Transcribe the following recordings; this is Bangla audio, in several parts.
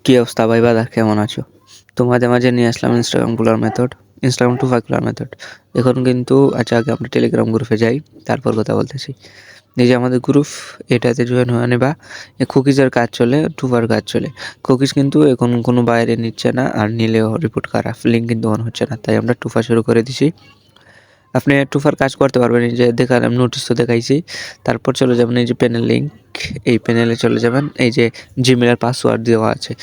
কি অবস্থা ভাই বাদা, কেমন আছো? তোমাদের মাঝে নিয়ে আসলাম ইনস্টাগ্রাম খোলার মেথড, ইনস্টাগ্রাম টুফা খোলার মেথড। এখন কিন্তু আচ্ছা, আগে আমরা টেলিগ্রাম গ্রুপে যাই, তারপর কথা বলতেছি। এই যে আমাদের গ্রুপ, এটাতে জয়েন হয়ে নেবা। কুকিজের কাজ চলে, টুফার কাজ চলে। কুকিজ কিন্তু এখন কোনো বাইরে নিচ্ছে না, আর নিলেও রিপোর্ট খারাপ, লিঙ্ক কিন্তু অন হচ্ছে না, তাই আমরা টুফা শুরু করে দিছি। আপনি টুফার কাজ করতে পারবেন, এই যে দেখালাম নোটিশ তো দেখাইছি। তারপর চলে যাবেন এই যে প্যানেল লিঙ্ক, এই প্যানেলে চলে যাবেন। এই যে জিমেলের পাসওয়ার্ড দেওয়া আছে,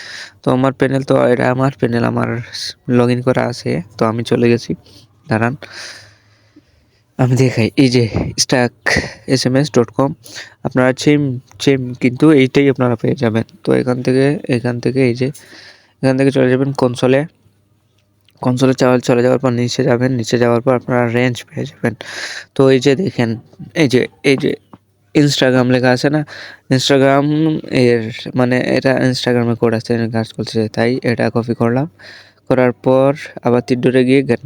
তো আমার প্যানেল, তো এটা আমার প্যানেল, আমার লগ ইন করা আছে, তো আমি চলে গেছি। দাঁড়ান আমি দেখাই, এই যে stacksms.com, আপনারা চেম কিন্তু এইটাই আপনারা পেয়ে যাবেন। তো এখান থেকে এই যে এখান থেকে চলে যাবেন কনসোলে চলে যাওয়ার পর নিচে যাবেন, নিচে যাওয়ার পর আপনারা রেঞ্জ পেয়ে যাবেন। তো এই যে দেখেন, এই যে ইনস্টাগ্রাম লেখা আছে না, ইনস্টাগ্রাম এর মানে এটা ইনস্টাগ্রামে কোড আছে, কাজ করছে, তাই এটা কপি করলাম। করার পর আবার তিনটে গিয়ে গেট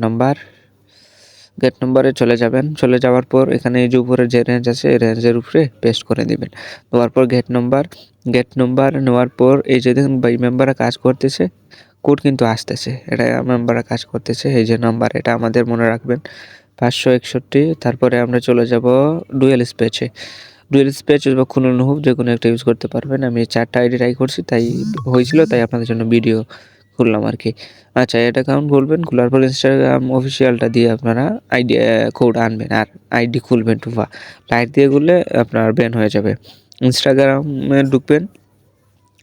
নাম্বারে চলে যাবেন। চলে যাওয়ার পর এখানে এই যে উপরে যে রেঞ্জ আছে, এই রেঞ্জের উপরে পেস্ট করে দিবেন। দেওয়ার পর গেট নাম্বার নেওয়ার পর এই যে দেখুন ভাই মেম্বাররা কাজ করতেছে, কোড কিন্তু আসতেছে, এটা মেম্বাররা কাজ করতেছে। এই যে নাম্বার, এটা আমাদের মনে রাখবেন, 561। তারপরে আমরা চলে যাব ডুয়েল স্পেচ বা খুলুন হোক, যে কোনো একটা ইউজ করতে পারবেন। আমি 4টা আইডি ট্রাই করছি, তাই হয়েছিল, তাই আপনাদের জন্য ভিডিও খুললাম আর কি। আচ্ছা, এটা অ্যাকাউন্ট খুলবেন, খোলার পর ইনস্টাগ্রাম অফিসিয়ালটা দিয়ে আপনারা আইডি কোড আনবেন, আর আইডি খুলবেন টুফা লাইট দিয়ে খুললে আপনার ব্যান হয়ে যাবে।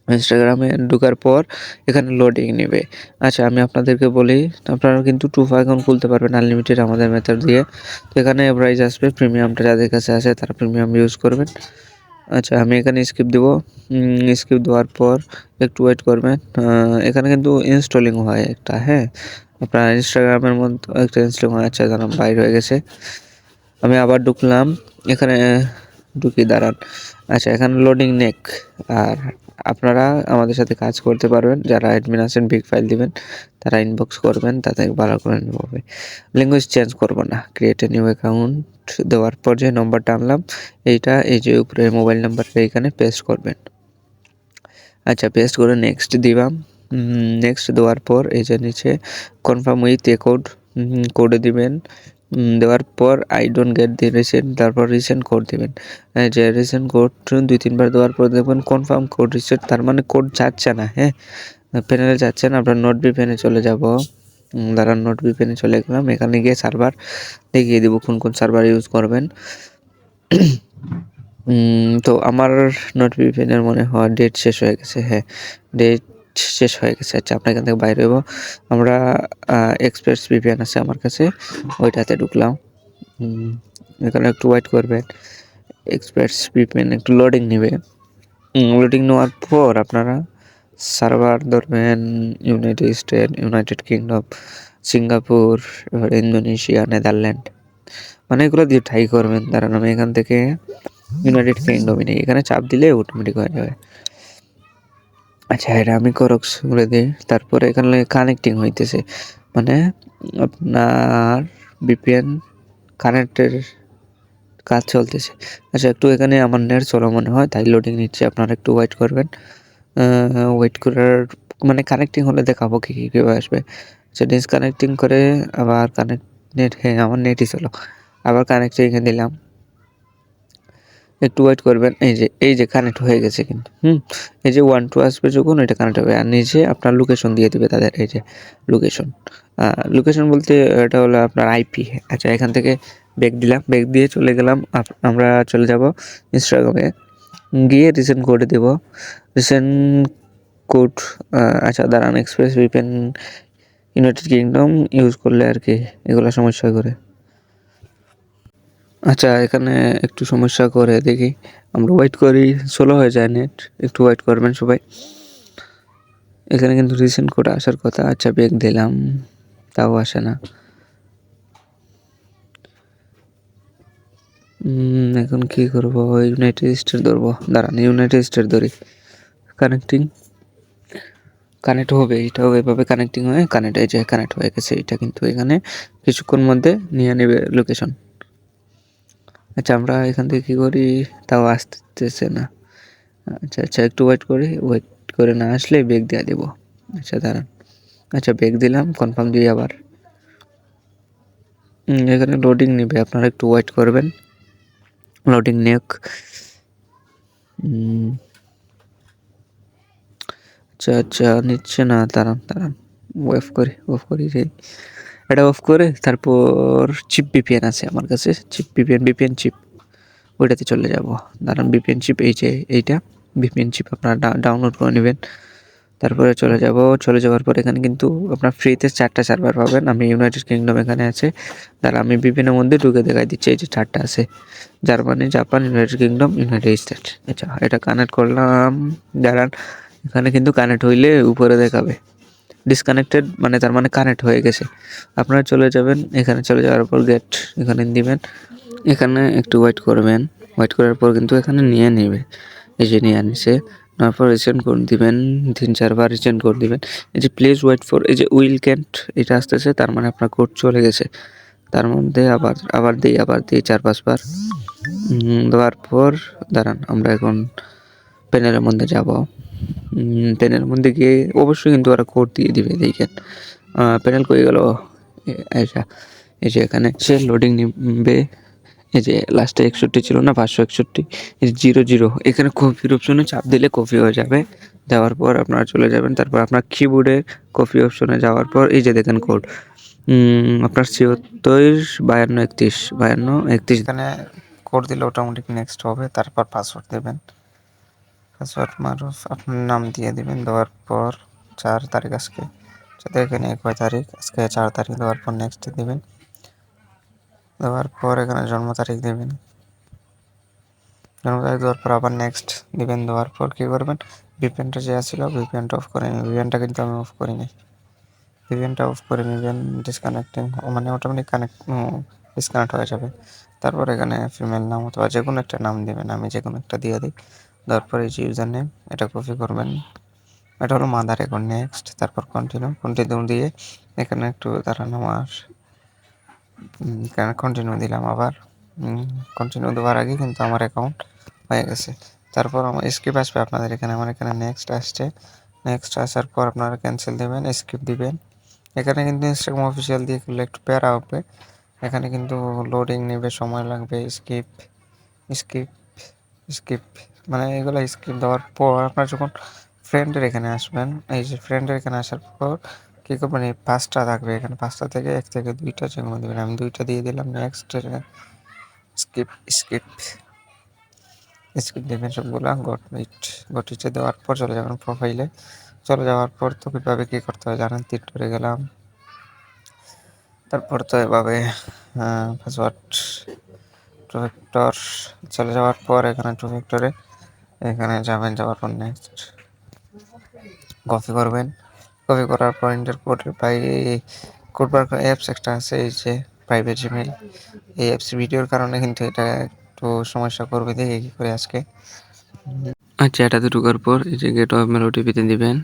ইনস্টাগ্রামে ঢোকার পর এখানে লোডিং নেবে। আচ্ছা, আমি আপনাদেরকে বলি, আপনারা কিন্তু টুফা অ্যাকাউন্ট খুলতে পারবেন আনলিমিটেড আমাদের মেথড দিয়ে। তো এখানে প্রাইস আসবে, প্রিমিয়ামটা যাদের কাছে আছে তারা প্রিমিয়াম ইউজ করবেন। আচ্ছা, আমি এখানে স্কিপ দেবো। স্কিপ দেওয়ার পর একটু ওয়েট করবেন। এখানে কিন্তু ইনস্টলিং হয় একটা, হ্যাঁ, আপনার ইনস্টাগ্রামের মধ্যে একটা ইনস্টলিং হয়। আচ্ছা, জানাম বাইর হয়ে গেছে, আমি আবার ঢুকলাম। এখানে ঢুকি, দাঁড়ান। আচ্ছা, এখানে লোডিং নেক। আর আপনারা আমাদের সাথে কাজ করতে পারবেন, যারা অ্যাডমিন আছেন বিগ ফাইল দিবেন, তারা ইনবক্স করবেন, তাতে ভালো করে নেব হবে। ল্যাঙ্গুয়েজ চেঞ্জ করবো না, ক্রিয়েট এ নিউ অ্যাকাউন্ট দেওয়ার পর যে নম্বরটা আনলাম, এইটা এই যে উপরে মোবাইল নাম্বারটা এখানে পেস্ট করবেন। আচ্ছা, পেস্ট করে নেক্সট দিবাম। নেক্সট দেওয়ার পর এই যে নিচে কনফার্ম উইথ এ কোডে দিবেন। দেওয়ার পর I don't get the recent, তারপর রিসেন্ট কোড দিবেন। যে রিসেন্ট কোড 2-3 বার দেওয়ার পর দেখবেন কনফার্ম কোড রিসেন্ট, তার মানে কোড যাচ্ছে না, হ্যাঁ, প্যানেলে যাচ্ছে না। আমরা নোট ভিপিএনে চলে যাব। দাঁড়ান, নোট ভিপিএনে চলে গেলাম। এখানে গিয়ে সার্ভার দেখিয়ে দিব কোন সার্ভার ইউজ করবেন। তো আমার নোট ভিপিএনের মনে হয় ডেট শেষ হয়ে গেছে, হ্যাঁ, ডেট শেষ হয়ে গেছে। আচ্ছা, আমরা এখান থেকে বাইরে হইব। আমরা এক্সপ্রেস ভিপিএন আছে আমার কাছে, ওইটাতে ঢুকলাম। এখানে একটু ওয়েট করবেন, এক্সপ্রেস ভিপিএন একটু লোডিং নেবে। লোডিং নেওয়ার পর আপনারা সার্ভার ধরবেন United state, United kingdom, Singapore, Indonesia, Netherland, মানে এগুলো দিয়ে ট্রাই করবেন। দাঁড়ান, আমি এখান থেকে ইউনাইটেড কিংডমই নেই, এখানে চাপ দিলে অটোমেটিক হয়ে যাবে। আচ্ছা, এটা আমি করক্স করে দিই। তারপরে এখানে কানেক্টিং হইতেছে, মানে আপনার ভিপিএন কানেক্টের কাজ চলতেছে। আচ্ছা, একটু এখানে আমার নেট চলো মনে হয়, তাই লোডিং নিচ্ছে, আপনারা একটু ওয়েট করবেন। ওয়েট করার মানে কানেক্টিং হলে দেখাবো কীভাবে আসবে। আচ্ছা, ডিসকানেক্টিং করে আবার নেট, হ্যাঁ, আমার নেটই চলো, আবার কানেক্টিং দিলাম। একটু ওয়েট করবেন। এই যে কানেক্ট হয়ে গেছে কিন্তু, এই যে 1-2 আসবে যখন, এটা কানেক্ট হবে, আর নিচে আপনার লোকেশন দিয়ে দিবে তাদের। এই যে লোকেশন বলতে এটা হলো আপনার আইপি। আচ্ছা, এখান থেকে ব্যাক দিলাম, ব্যাক দিয়ে চলে গেলাম। আমরা চলে যাব ইনস্টাগ্রামে, গিয়ে রিসেন্ট কোডে দেব, রিসেন্ট কোড। আচ্ছা, দাঁড়ান, express VPN United kingdom use করলে আর কি এগুলো সমস্যা করে। আচ্ছা, এখানে একটু সমস্যা করে, দেখি, আমরা ওয়েট করি, স্লো হয়ে যায় নেট, একটু ওয়েট করবেন সবাই। এখানে কিন্তু রিসেন্ট কোড আসার কথা। আচ্ছা, ব্যাক দিলাম, তাও আসে না। এখন কি করবো? ইউনাইটেড স্টেট ধরবো, দাঁড়ান, ইউনাইটেড স্টেট ধরি। কানেক্ট হবে, এটাও এভাবে কানেক্টিং হয়ে কানেক্ট, এই যে কানেক্ট হয়ে গেছে। এটা কিন্তু এখানে কিছুক্ষণ মধ্যে নিয়ে নেবে লোকেশন। আচ্ছা, আমরা এখান থেকে কী করি, তাও আসতেছে না। আচ্ছা, একটু ওয়েট করি, ওয়েট করে না আসলে বেগ দেওয়া দেবো। আচ্ছা দাঁড়ান, আচ্ছা বেগ দিলাম, কনফার্ম দিয়ে আবার এখানে লোডিং নেবে, আপনারা একটু ওয়েট করবেন। লোডিং নেক। আচ্ছা আচ্ছা নিচ্ছে না, দাঁড়ান অফ করি রে, এটা অফ করে তারপর চিপ ভিপিএন আছে আমার কাছে, চিপ ভিপিএন চিপ, ওইটাতে চলে যাব। দাঁড়ান ভিপিএন চিপ, এই যে এইটা ভিপিএন চিপ আপনারা ডাউনলোড করে নেবেন। তারপরে চলে যাওয়ার পর এখানে কিন্তু আপনার ফ্রিতে 4টা সার্ভার পাবেন। আমি ইউনাইটেড কিংডম এখানে আছে, তাহলে আমি বিভিন্ন মধ্যে ঢুকে দেখাই দিচ্ছি। এই যে 4টা আছে, Germany, Japan, United kingdom, United state. আচ্ছা এটা কানেক্ট করলাম, দাঁড়ান এখানে কিন্তু কানেক্ট হইলে উপরে দেখাবে ডিসকানেক্টেড, মানে তার মানে কানেক্ট হয়ে গেছে। আপনারা চলে যাবেন, এখানে চলে যাওয়ার পর গেট এখানে দিবেন, এখানে একটু ওয়েট করবেন। ওয়েট করার পর কিন্তু এখানে নিয়ে নেবে, এই যে নিয়ে আনিছে। তারপর রিসেন্ড করে দিবেন, 3-4 বার রিসেন্ড করে দিবেন। এই যে প্লিজ ওয়েট ফর, এই যে উইল ক্যান্ট এটা আসতেছে, তার মানে আপনার কোড চলে গেছে। তার মধ্যে আবার দিই 4-5 বার দেওয়ার পর দাঁড়ান আমরা এখন প্যানেলের মধ্যে যাব। প্যানেলের মধ্যে গিয়ে অবশ্যই কিন্তু ওরা কোড দিয়ে দিবে, দেখেন প্যানেল কই গেল। আচ্ছা এই যে এখানে সে লোডিং নিবে, এই যে লাস্টে 61 ছিল না, 561, এই 00, এখানে কপির অপশনে চাপ দিলে কপি হয়ে যাবে। দেওয়ার পর আপনারা চলে যাবেন, তারপর আপনার কিবোর্ডে কপি অপশনে যাওয়ার পর এই যে দেখেন কোড আপনার 76 52 31 এখানে কোড দিলে অটোমেটিক নেক্সট হবে। তারপর পাসওয়ার্ড দেবেন, পাসওয়ার্ড মারুফ আপনার নাম দিয়ে দেবেন। দেওয়ার পর 4 তারিখ, আজকে এখানে 1 তারিখ, আজকে 4 তারিখ। দেওয়ার পর নেক্সট দেবেন, দেওয়ার পর এখানে জন্ম তারিখ দেবেন, জন্ম তারিখ দেওয়ার পর আবার নেক্সট দিবেন। দেওয়ার পর কী করবেন, ভিপিএনটা যে ছিল ভিপিএনটা অফ করে নেবেন। ভিপিএনটা কিন্তু আমি অফ করিনি, ভিপিএনটা অফ করে নেবেন। ডিসকানেক্টিং মানে অটোমেটিক ডিসকানেক্ট হয়ে যাবে। তারপর এখানে ফিমেল নাম অথবা যে কোনো একটা নাম দেবেন, আমি যে কোনো একটা দিয়ে দিই। তারপর এই যে ইউজার নেম এটা কপি করবেন, এটা হলো মাদার অ্যাকাউন্ট। নেক্সট, তারপর কন্টিনিউ দিয়ে এখানে একটু দাঁড়ান, আমার কন্টিনিউ দিলাম। আবার কন্টিনিউ দেওয়ার আগে কিন্তু আমার অ্যাকাউন্ট হয়ে গেছে। তারপর আমার স্কিপ আসবে আপনাদের এখানে, আমার এখানে নেক্সট আসছে। নেক্সট আসার পর আপনারা ক্যান্সেল দেবেন, স্কিপ দিবেন। এখানে কিন্তু ইনস্টাগ্রাম অফিসিয়াল দিয়ে করলে একটু প্যারা হবে, এখানে কিন্তু লোডিং নেবে, সময় লাগবে। স্কিপ স্কিপ স্কিপ মানে এগুলো স্কিপ দেওয়ার পর আপনার যখন ফ্রেন্ডের এখানে আসবেন, এই যে ফ্রেন্ডের এখানে আসার পর কী করবেন, এই 5টা থাকবে এখানে, 5টা থেকে 1 থেকে 2টা যেগুলো দেবেন, আমি 2টা দিয়ে দিলাম। নেক্সট স্কিপ স্কিপ স্কিপ দেবেন সবগুলা। গটিতে দেওয়ার পর চলে যাবেন প্রোফাইলে। চলে যাওয়ার পর তো কীভাবে কী করতে হয় জানেন, তীর ধরে গেলাম। তারপর তো এভাবে পাসওয়ার্ড টু ফ্যাক্টর চলে যাওয়ার পর এখানে টু ফ্যাক্টরে এখানে যাবেন, যাওয়ার পর নেক্সট কপি করবেন। কপি করার পর ইন্টার কোড বার অ্যাপস একটা আছে, এই যে প্রাইভেট জিমেইল, এই অ্যাপস ভিডিওর কারণে কিন্তু এটা একটু সমস্যা করবে, দেখে কী করে আজকে। আচ্ছা এটাতে ঢোকার পর এই যে গেট অফ মেল ওটিপিতে দিবেন,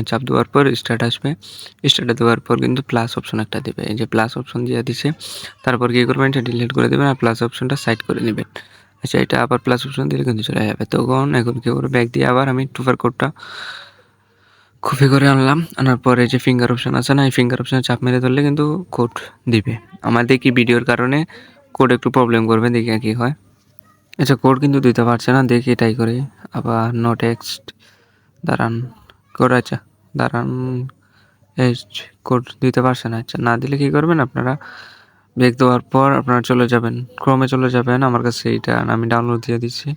চাপ দেওয়ার পর স্টার্ট আসবে। স্টার্টে দেওয়ার পর কিন্তু প্লাস অপশন একটা দেবে, এই যে প্লাস অপশন দিয়ে দিছে। তারপর কী করবেন, এটা ডিলিট করে দেবেন আর প্লাস অপশনটা সাইড করে নেবেন। আচ্ছা এটা আবার প্লাস অপশন দিলে কিন্তু চলে যাবে। তখন এখন কী করে, ব্যাক দিয়ে আবার আমি টুফার কোডটা কপি করে আনলাম। আনার পরে যে ফিঙ্গার অপশন আছে না, এই ফিঙ্গার অপশনে চাপ মেরে ধরলে কিন্তু কোড দিবে। আমার দেখি ভিডিওর কারণে কোড একটু প্রবলেম করবে, দেখি কী হয়। আচ্ছা কোড কিন্তু দিতে পারছে না, দেখি এটাই করে আবার নো টেক্সট। দাঁড়ান কোড, আচ্ছা দাঁড়ান, এই কোড দিতে পারছে না। আচ্ছা না দিলে কী করবেন আপনারা, ব্যাক দেওয়ার পর আপনারা চলে যাবেন ক্রোমে, চলে যাবেন। আমার কাছে এইটা আমি ডাউনলোড দিয়ে দিচ্ছি,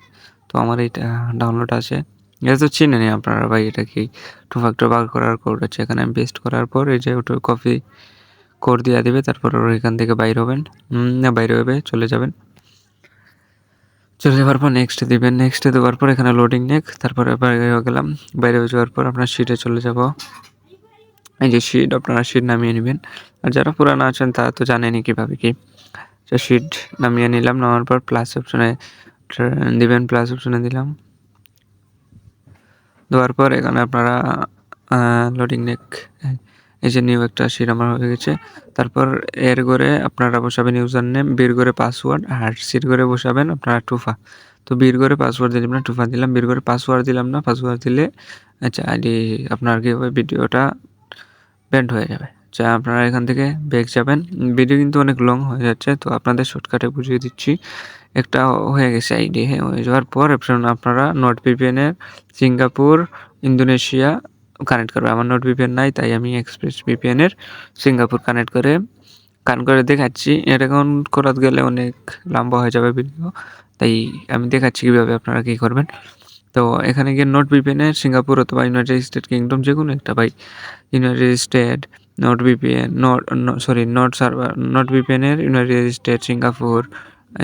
তো আমার এইটা ডাউনলোড আছে। এটা তো চিনে নি আপনারা ভাই, এটা কি টু ফ্যাক্টর বার করার কোড আছে। এখানে আমি পেস্ট করার পর এই যে ওটা কপি কোড দিয়ে দেবে, তারপর এখান থেকে বাইরে হবেন, বাইরে হবে চলে যাবেন। চলে যাওয়ার পর নেক্সট দিবেন, নেক্সট দেওয়ার পর এখানে লোডিং নেক, তারপরে বাইরে হয়ে গেলাম। বাইরে হয়ে যাওয়ার পর আপনার শিটে চলে যাব, এই যে শিট, আপনারা শিট নামিয়ে নেবেন। আর যারা পুরানো আছেন তারা তো জানেনই কীভাবে কি। তো শিট নামিয়ে নিলাম, নেওয়ার পর প্লাস অপশনে দিবেন, প্লাস অপশনে দিলাম। দেওয়ার পর এখানে আপনারা লোডিং নেক, এই যে নিউ একটা শিট আমার হয়ে গেছে। তারপর এর ঘরে আপনারা বসাবেন ইউজার নেম, বের করে পাসওয়ার্ড, আর সিট ঘরে বসাবেন আপনারা টুফা। তো বের করে পাসওয়ার্ড দিলাম না, টুফা দিলাম, বের করে পাসওয়ার্ড দিলাম না, পাসওয়ার্ড দিলে আচ্ছা আইডি আপনার কী হবে, ভিডিওটা ব্যান্ড হয়ে যাবে। আচ্ছা আপনারা এখান থেকে ব্যাক যাবেন। ভিডিও কিন্তু অনেক লং হয়ে যাচ্ছে, তো আপনাদের শর্টকাটে বুঝিয়ে দিচ্ছি। একটা হয়ে গেছে আইডি, হ্যাঁ হয়ে যাওয়ার পর আপনারা নট ভিপিএনের সিঙ্গাপুর, ইন্দোনেশিয়া কানেক্ট করবে। আমার নট ভিপিএন নাই, তাই আমি এক্সপ্রেস ভিপিএনের সিঙ্গাপুর কানেক্ট করে দেখাচ্ছি। এটা এখন করাতে গেলে অনেক লম্বা হয়ে যাবে ভিডিও, তাই আমি দেখাচ্ছি কীভাবে আপনারা কী করবেন। তো এখানে গিয়ে নট ভিপিএনের সিঙ্গাপুর অথবা ইউনাইটেড স্টেট কিংডম যে কোনো একটা ভাই, United State Nord VPN Nord server, Nord ভিপিএনের ইউনাইটেড স্টেট, সিঙ্গাপুর,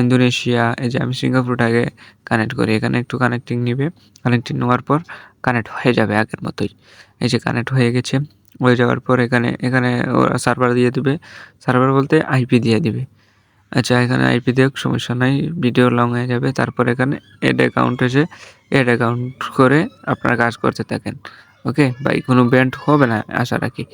ইন্দোনেশিয়া। এই যে আমি সিঙ্গাপুরটাকে কানেক্ট করি, এখানে একটু কানেক্টিং নেবে, কানেক্টিং নেওয়ার পর কানেক্ট হয়ে যাবে আগের মতোই। এই যে কানেক্ট হয়ে গেছে, হয়ে যাওয়ার পর এখানে ওরা সার্ভার দিয়ে দিবে, সার্ভার বলতে আইপি দিয়ে দিবে। আচ্ছা এখানে আইপি দেখ সমস্যা নাই, ভিডিও লং হয়ে যাবে। তারপর এখানে এড অ্যাকাউন্ট এসে এড অ্যাকাউন্ট করে আপনারা কাজ করতে থাকেন। ওকে ভাই, কোনো ব্যান্ড হবে না আশা রাখি।